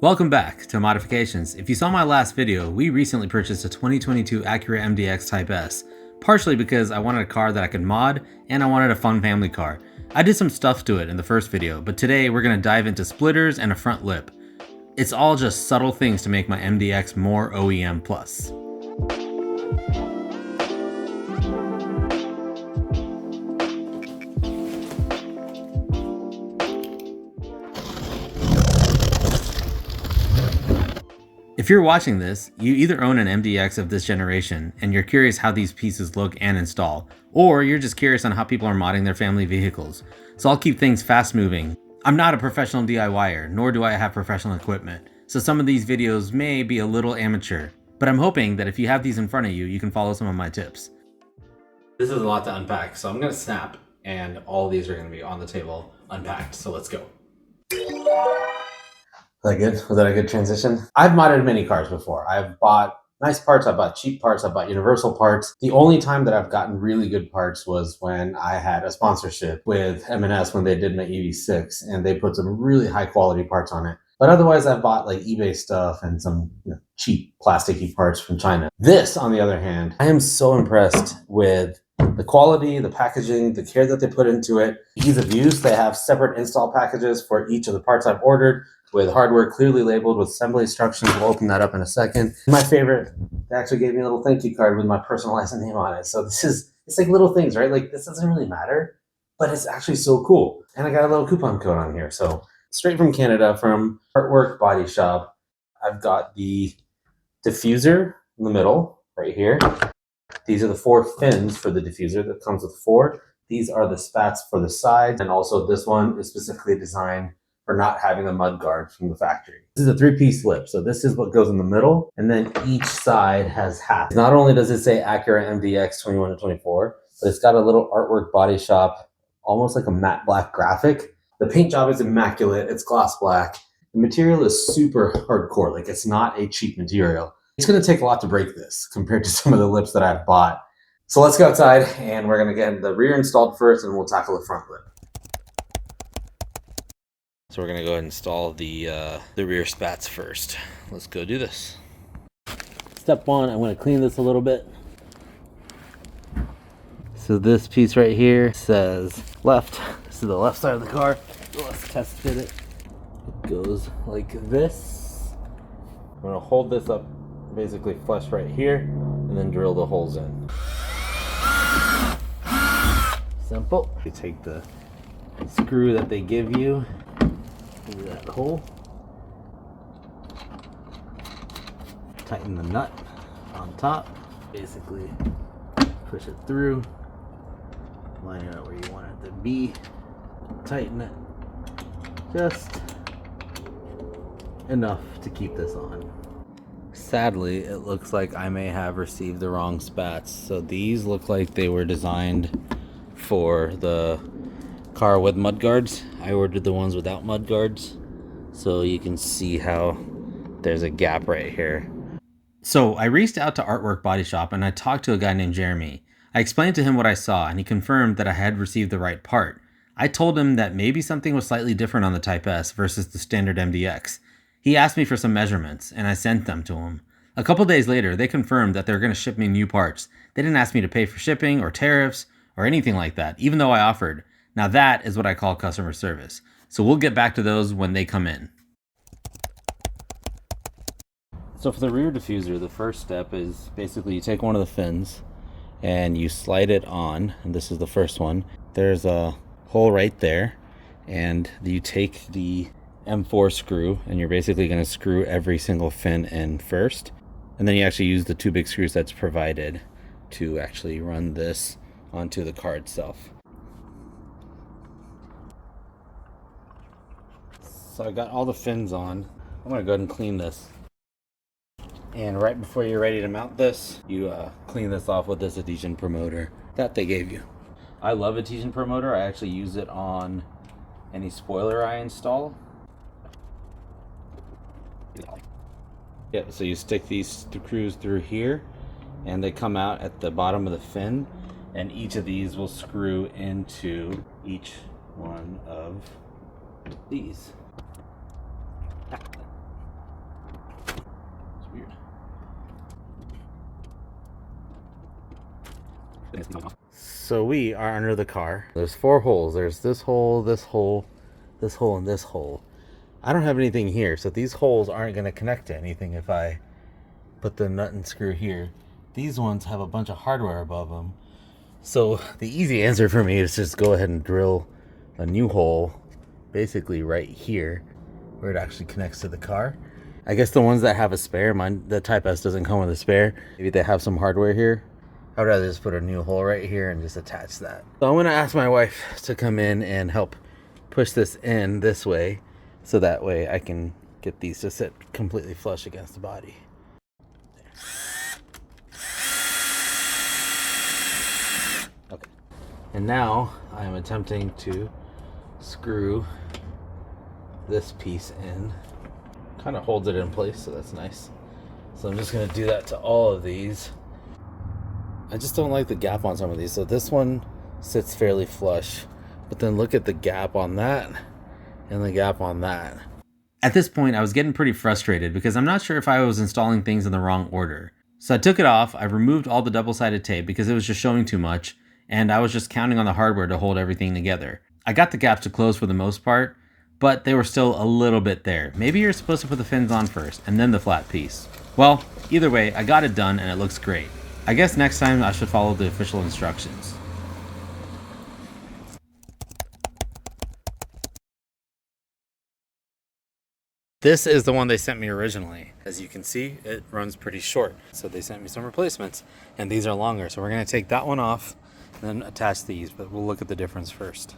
Welcome back to Modifications. If you saw my last video, we recently purchased a 2022 Acura MDX Type-S, partially because I wanted a car that I could mod and I wanted a fun family car. I did some stuff to it in the first video, but today we're going to dive into splitters and a front lip. It's all just subtle things to make my MDX more OEM plus. If you're watching this, you either own an MDX of this generation and you're curious how these pieces look and install, or you're just curious on how people are modding their family vehicles. So I'll keep things fast moving. I'm not a professional DIYer, nor do I have professional equipment, so some of these videos may be a little amateur, but I'm hoping that if you have these in front of you, you can follow some of my tips. This is a lot to unpack, so I'm gonna snap and all of these are gonna be on the table unpacked, so let's go. Was that good? Was that a good transition? I've modded many cars before. I've bought nice parts, I've bought cheap parts, I've bought universal parts. The only time that I've gotten really good parts was when I had a sponsorship with M&S when they did my EV6 and they put some really high quality parts on it. But otherwise I've bought like eBay stuff and some cheap plasticky parts from China. This, on the other hand, I am so impressed with the quality, the packaging, the care that they put into it, ease of use. They have separate install packages for each of the parts I've ordered, with hardware clearly labeled with assembly instructions. We'll open that up in a second. My favorite, they actually gave me a little thank you card with my personalized name on it. So it's like little things, right? Like this doesn't really matter, but it's actually so cool. And I got a little coupon code on here. So straight from Canada, from Artwork Bodyshop, I've got the diffuser in the middle right here. These are the 4 fins for the diffuser that comes with 4. These are the spats for the sides. And also this one is specifically designed for not having a mud guard from the factory. This is a 3-piece lip, so this is what goes in the middle, and then each side has half. Not only does it say Acura MDX 21 to 24, but it's got a little Artwork Bodyshop, almost like a matte black graphic. The paint job is immaculate, it's gloss black. The material is super hardcore, like it's not a cheap material. It's gonna take a lot to break this compared to some of the lips that I've bought. So let's go outside and we're gonna get the rear installed first and we'll tackle the front lip. So we're gonna go ahead and install the rear spats first. Let's go do this. Step 1, I'm gonna clean this a little bit. So this piece right here says left. This is the left side of the car. Let's test fit it. It goes like this. I'm gonna hold this up basically flush right here and then drill the holes in. Simple. You take the screw that they give you through that hole, tighten the nut on top, basically push it through, line it up where you want it to be, tighten it just enough to keep this on. Sadly, it looks like I may have received the wrong spats. So these look like they were designed for the car with mud guards. I ordered the ones without mud guards, so you can see how there's a gap right here. So I reached out to Artwork Bodyshop and I talked to a guy named Jeremy. I explained to him what I saw and he confirmed that I had received the right part. I told him that maybe something was slightly different on the Type-S versus the standard MDX. He asked me for some measurements and I sent them to him. A couple days later, they confirmed that they were going to ship me new parts. They didn't ask me to pay for shipping or tariffs or anything like that, even though I offered. Now that is what I call customer service. So we'll get back to those when they come in. So for the rear diffuser, the first step is basically you take one of the fins and you slide it on, and this is the first one. There's a hole right there, and you take the M4 screw and you're basically going to screw every single fin in first, and then you actually use the 2 big screws that's provided to actually run this onto the car itself. So I got all the fins on. I'm going to go ahead and clean this. And right before you're ready to mount this, you clean this off with this adhesion promoter that they gave you. I love adhesion promoter. I actually use it on any spoiler I install. Yeah, so you stick these screws through here and they come out at the bottom of the fin, and each of these will screw into each one of these. Weird. So we are under the car. There's 4 holes. There's this hole, this hole, this hole, and this hole. I don't have anything here, so these holes aren't going to connect to anything if I put the nut and screw here. These ones have a bunch of hardware above them. So the easy answer for me is just go ahead and drill a new hole basically right here where it actually connects to the car. I guess the ones that have a spare, mine, the Type-S doesn't come with a spare. Maybe they have some hardware here. I'd rather just put a new hole right here and just attach that. So I'm gonna ask my wife to come in and help push this in this way, so that way I can get these to sit completely flush against the body. Okay. And now I am attempting to screw this piece in. Kind of holds it in place, so that's nice. So I'm just gonna do that to all of these. I just don't like the gap on some of these. So this one sits fairly flush, but then look at the gap on that and the gap on that. At this point, I was getting pretty frustrated because I'm not sure if I was installing things in the wrong order. So I took it off, I removed all the double-sided tape because it was just showing too much, and I was just counting on the hardware to hold everything together. I got the gaps to close for the most part, but they were still a little bit there. Maybe you're supposed to put the fins on first and then the flat piece. Well, either way, I got it done and it looks great. I guess next time I should follow the official instructions. This is the one they sent me originally. As you can see, it runs pretty short. So they sent me some replacements, and these are longer. So we're gonna take that one off and then attach these, but we'll look at the difference first.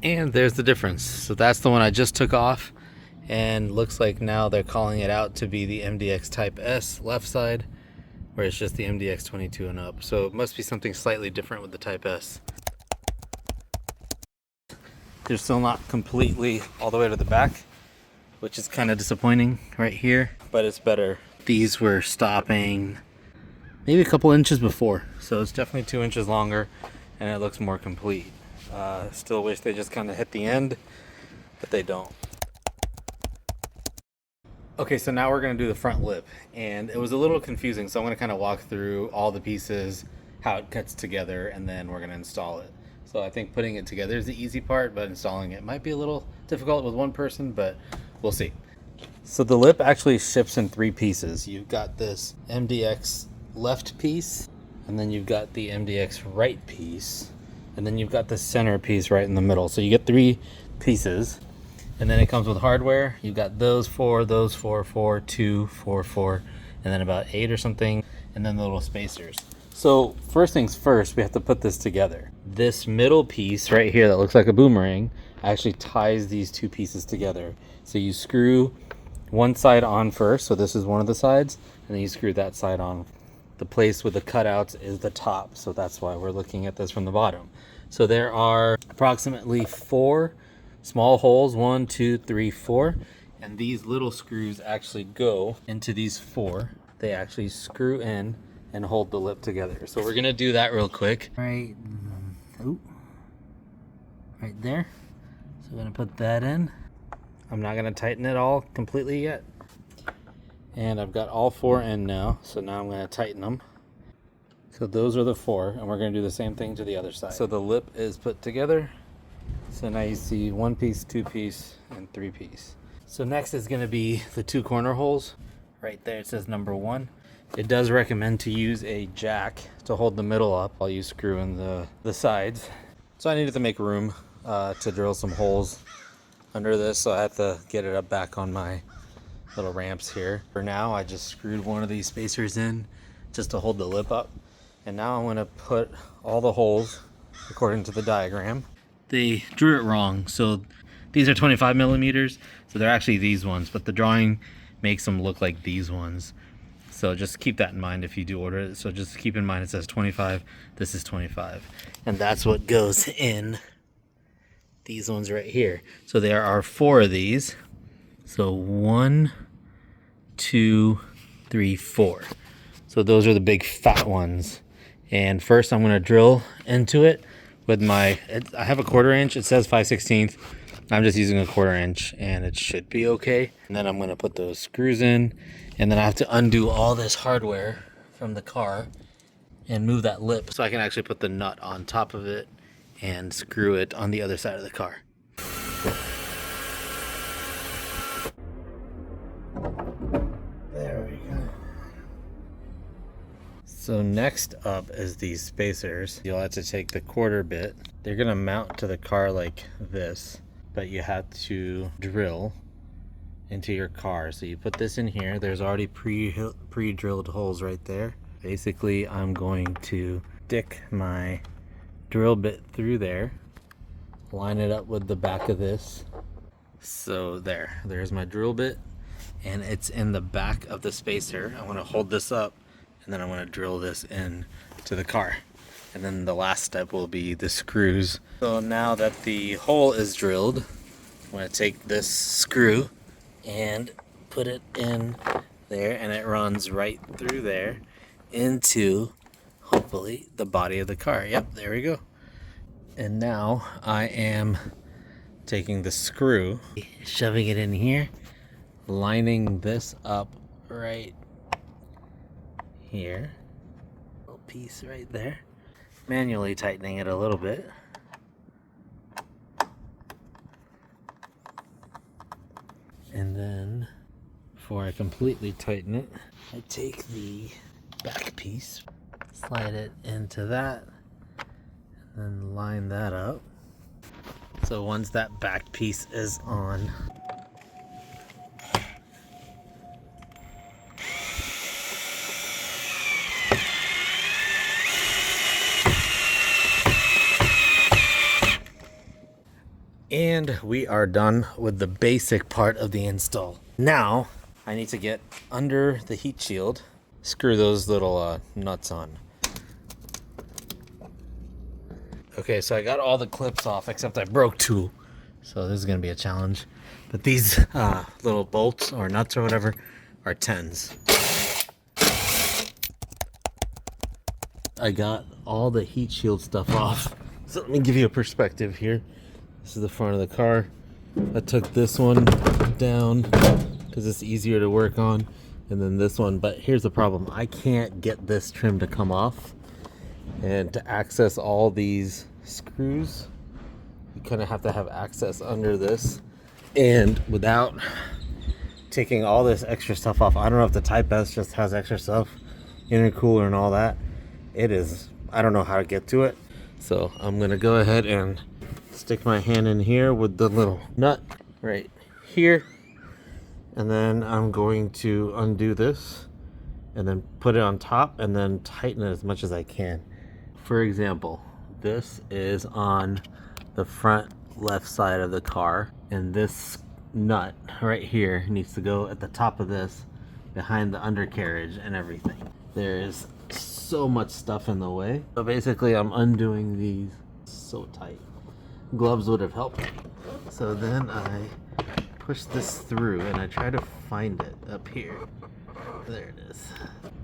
And there's the difference. So that's the one I just took off, and looks like now they're calling it out to be the MDX Type-S left side, where it's just the MDX 22 and up. So it must be something slightly different with the Type-S. They're still not completely all the way to the back, which is kind of disappointing right here, but it's better. These were stopping maybe a couple inches before, so it's definitely 2 inches longer, and it looks more complete. Still wish they just kind of hit the end, but they don't. Okay, so now we're gonna do the front lip, and it was a little confusing, so I'm gonna kind of walk through all the pieces, how it cuts together, and then we're gonna install it. So I think putting it together is the easy part, but installing it might be a little difficult with one person, but we'll see. So the lip actually ships in 3 pieces. You've got this MDX left piece, and then you've got the MDX right piece, and then you've got the center piece right in the middle. So you get 3 pieces. And then it comes with hardware. You've got those 4, 4, 2, 4, 4, and then about 8 or something, and then the little spacers. So first things first, we have to put this together. This middle piece right here that looks like a boomerang actually ties these 2 pieces together. So you screw one side on first, so this is one of the sides, and then you screw that side on. The place with the cutouts is the top, so that's why we're looking at this from the bottom. So there are approximately 4 small holes, 1, 2, 3, 4, and these little screws actually go into these 4. They actually screw in and hold the lip together. So we're gonna do that real quick. Right there. So we're gonna put that in. I'm not gonna tighten it all completely yet. And I've got all 4 in now, so now I'm gonna tighten them. So those are the 4, and we're gonna do the same thing to the other side. So the lip is put together. So now you see 1 piece, 2 piece, and 3 piece. So next is going to be the 2 corner holes. Right there it says number 1. It does recommend to use a jack to hold the middle up while you screw in the sides. So I needed to make room to drill some holes under this, so I had to get it up back on my little ramps here. For now, I just screwed one of these spacers in just to hold the lip up. And now I'm going to put all the holes according to the diagram. They drew it wrong, so these are 25 millimeters, so they're actually these ones, but the drawing makes them look like these ones. So just keep that in mind if you do order it. So just keep in mind it says 25, this is 25, and that's what goes in these ones right here. So there are 4 of these, so 1, 2, 3, 4. So those are the big fat ones, and first I'm going to drill into it with my, I have a 1/4 inch, it says 5/16, I'm just using a 1/4 inch and it should be okay. And then I'm gonna put those screws in, and then I have to undo all this hardware from the car and move that lip so I can actually put the nut on top of it and screw it on the other side of the car. There we go. So next up is these spacers. You'll have to take the 1/4 bit. They're gonna mount to the car like this, but you have to drill into your car. So you put this in here. There's already pre-drilled holes right there. Basically, I'm going to stick my drill bit through there, line it up with the back of this. So there's my drill bit, and it's in the back of the spacer. I want to hold this up, and then I want to drill this in to the car. And then the last step will be the screws. So now that the hole is drilled, I'm going to take this screw and put it in there, and it runs right through there into, hopefully, the body of the car. Yep, there we go. And now I am taking the screw, shoving it in here, lining this up right here, little piece right there, manually tightening it a little bit. And then before I completely tighten it, I take the back piece, slide it into that, and then line that up. So once that back piece is on, and we are done with the basic part of the install. Now I need to get under the heat shield, screw those little nuts on. Okay, so I got all the clips off except I broke 2, so this is gonna be a challenge. But these little bolts or nuts or whatever are 10s. I got all the heat shield stuff off. So let me give you a perspective here. This is the front of the car. I took this one down because it's easier to work on, and then this one. But here's the problem. I can't get this trim to come off. And to access all these screws, you kind of have to have access under this. And without taking all this extra stuff off, I don't know if the Type-S just has extra stuff, intercooler and all that. It is, I don't know how to get to it. So I'm gonna go ahead and stick my hand in here with the little nut right here, and then I'm going to undo this and then put it on top and then tighten it as much as I can. For example, this is on the front left side of the car, and this nut right here needs to go at the top of this, behind the undercarriage and everything. There's so much stuff in the way. So basically I'm undoing these so tight. Gloves would have helped. So then I push this through and I try to find it up here. There it is.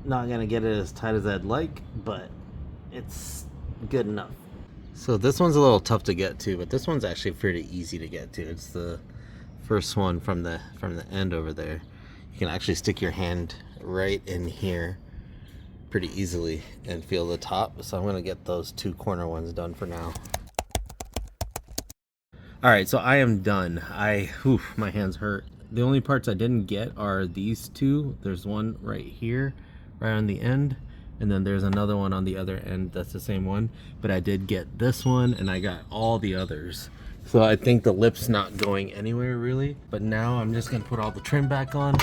Not gonna get it as tight as I'd like, but it's good enough. So this one's a little tough to get to, but this one's actually pretty easy to get to. It's the first one from the end over there. You can actually stick your hand right in here pretty easily and feel the top. So I'm gonna get those 2 corner ones done for now. All right, so I am done. My hands hurt. The only parts I didn't get are these 2. There's one right here, right on the end, and then there's another one on the other end that's the same one. But I did get this one, and I got all the others. So I think the lip's not going anywhere really. But now I'm just gonna put all the trim back on.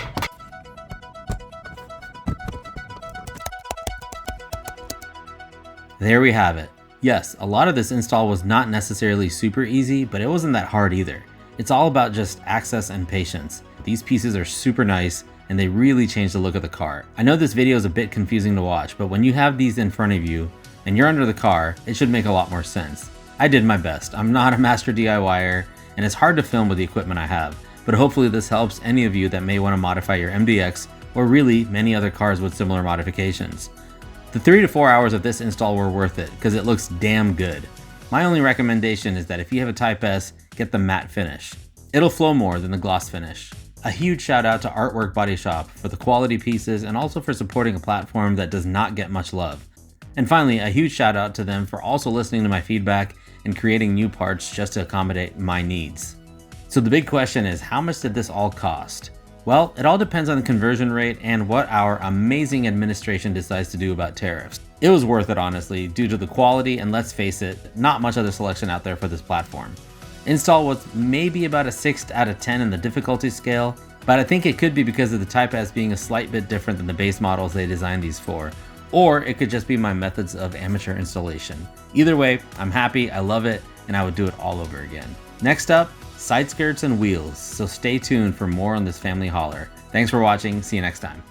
There we have it. Yes, a lot of this install was not necessarily super easy, but it wasn't that hard either. It's all about just access and patience. These pieces are super nice, and they really change the look of the car. I know this video is a bit confusing to watch, but when you have these in front of you, and you're under the car, it should make a lot more sense. I did my best. I'm not a master DIYer, and it's hard to film with the equipment I have, but hopefully this helps any of you that may want to modify your MDX, or really many other cars with similar modifications. The 3 to 4 hours of this install were worth it because it looks damn good. My only recommendation is that if you have a Type-S, get the matte finish. It'll flow more than the gloss finish. A huge shout out to Artwork Bodyshop for the quality pieces and also for supporting a platform that does not get much love. And finally, a huge shout out to them for also listening to my feedback and creating new parts just to accommodate my needs. So the big question is, how much did this all cost? Well, it all depends on the conversion rate and what our amazing administration decides to do about tariffs. It was worth it, honestly, due to the quality and, let's face it, not much other selection out there for this platform. Install was maybe about a 6 out of 10 in the difficulty scale, but I think it could be because of the Type-S being a slight bit different than the base models they designed these for, or it could just be my methods of amateur installation. Either way, I'm happy, I love it, and I would do it all over again. Next up, side skirts and wheels, so stay tuned for more on this family hauler. Thanks for watching, see you next time.